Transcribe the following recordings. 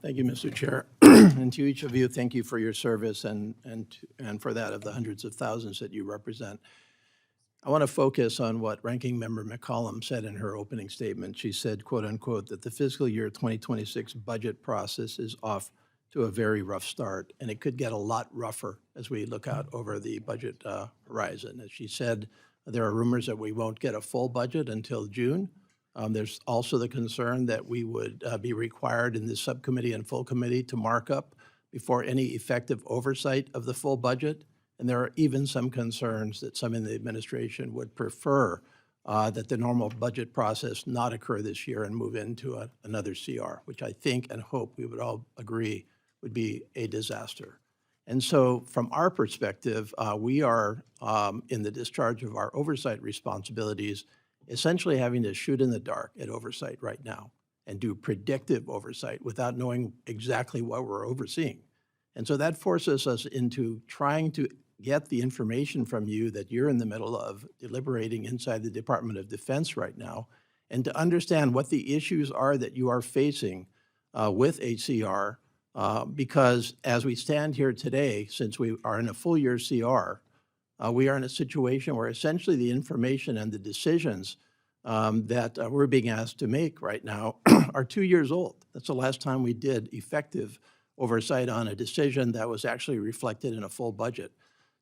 Thank you, Mr. Chair. And to each of you, thank you for your service and for that of the hundreds of thousands that you represent. I want to focus on what Ranking Member McCollum said in her opening statement. She said, quote unquote, that the fiscal year 2026 budget process is off to a very rough start, and it could get a lot rougher as we look out over the budget horizon. As she said, there are rumors that we won't get a full budget until June. There's also the concern that we would be required in this subcommittee and full committee to mark up before any effective oversight of the full budget. And there are even some concerns that some in the administration would prefer that the normal budget process not occur this year and move into another CR, which I think and hope we would all agree would be a disaster. And so from our perspective, we are in the discharge of our oversight responsibilities, essentially having to shoot in the dark at oversight right now and do predictive oversight without knowing exactly what we're overseeing. And so that forces us into trying to get the information from you that you're in the middle of deliberating inside the Department of Defense right now, and to understand what the issues are that you are facing with HCR, because as we stand here today, since we are in a full year CR, we are in a situation where essentially the information and the decisions that we're being asked to make right now are 2 years old. That's the last time we did effective oversight on a decision that was actually reflected in a full budget.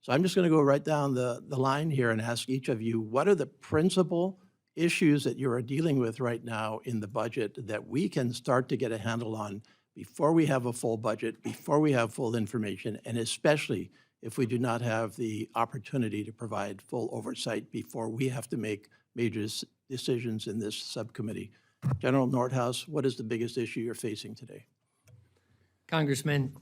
So I'm just going to go right down the line here and ask each of you, what are the principal issues that you are dealing with right now in the budget that we can start to get a handle on before we have a full budget, before we have full information, and especially if we do not have the opportunity to provide full oversight before we have to make major decisions in this subcommittee. General Nordhaus, what is the biggest issue you're facing today? Congressman,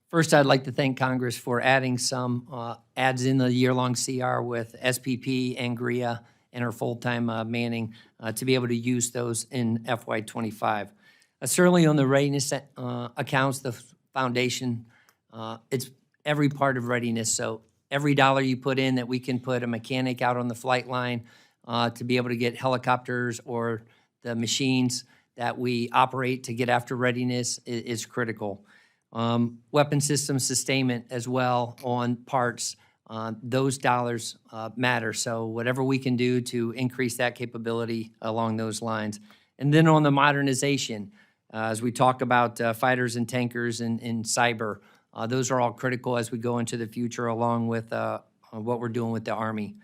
first I'd like to thank Congress for adding some adds in the year-long CR with SPP and GRIA and our full-time manning to be able to use those in FY25. Certainly on the readiness accounts, the foundation, it's every part of readiness. So every dollar you put in that we can put a mechanic out on the flight line to be able to get helicopters or the machines that we operate to get after readiness is critical. Weapon system sustainment as well on parts, those dollars matter. So whatever we can do to increase that capability along those lines. And then on the modernization, as we talk about fighters and tankers and cyber, those are all critical as we go into the future along with what we're doing with the Army.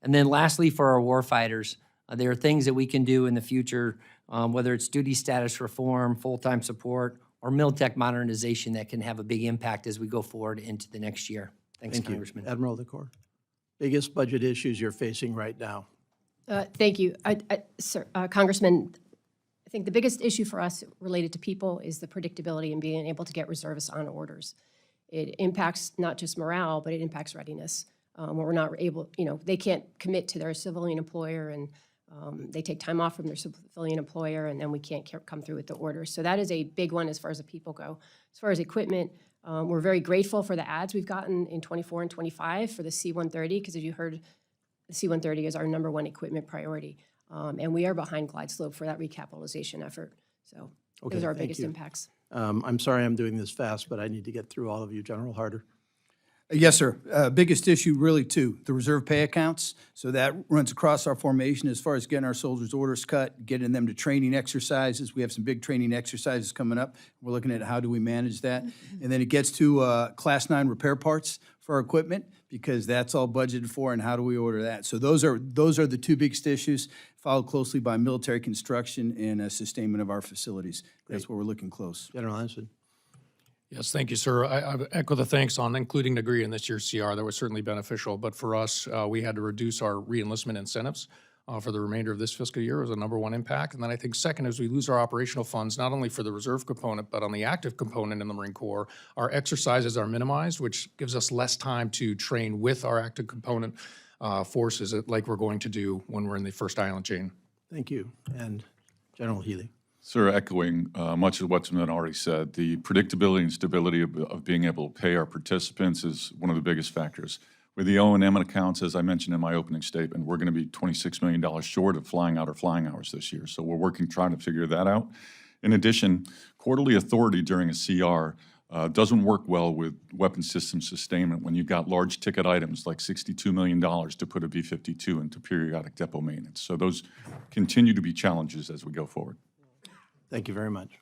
And then lastly, for our warfighters, there are things that we can do in the future, whether it's duty status reform, full-time support, or Miltech modernization that can have a big impact as we go forward into the next year. Thanks, Congressman. Admiral Decor, biggest budget issues you're facing right now? Thank you. Sir, Congressman, I think the biggest issue for us related to people is the predictability and being able to get reservists on orders. It impacts not just morale, but it impacts readiness. When we're not able, they can't commit to their civilian employer and they take time off from their civilian employer, and then we can't come through with the orders. So that is a big one as far as the people go. As far as equipment, we're very grateful for the ads we've gotten in 24 and 25 for the C-130, because as you heard, the C-130 is our #1 equipment priority. And we are behind Glide Slope for that recapitalization effort. So those are our biggest impacts. I'm sorry I'm doing this fast, but I need to get through all of you. General Harder. Yes, sir. Biggest issue really two, the reserve pay accounts. So that runs across our formation as far as getting our soldiers' orders cut, getting them to training exercises. We have some big training exercises coming up. We're looking at how do we manage that. And then it gets to Class 9 repair parts for our equipment, because that's all budgeted for, and how do we order that? So those are the two biggest issues, followed closely by military construction and sustainment of our facilities. That's where we're looking close. General Hanson. Yes, thank you, sir. I echo the thanks on including degree in this year's CR. That was certainly beneficial. But for us, we had to reduce our re-enlistment incentives for the remainder of this fiscal year. It was a #1 impact. And then I think second is we lose our operational funds, not only for the reserve component, but on the active component in the Marine Corps. Our exercises are minimized, which gives us less time to train with our active component forces like we're going to do when we're in the first island chain. Thank you. And General Healy. Sir, echoing much of what's been already said, the predictability and stability of being able to pay our participants is one of the biggest factors. With the O&M accounts, as I mentioned in my opening statement, we're going to be $26 million short of flying out our flying hours this year. So we're trying to figure that out. In addition, quarterly authority during a CR doesn't work well with weapon system sustainment when you've got large ticket items like $62 million to put a B-52 into periodic depot maintenance. So those continue to be challenges as we go forward. Thank you very much.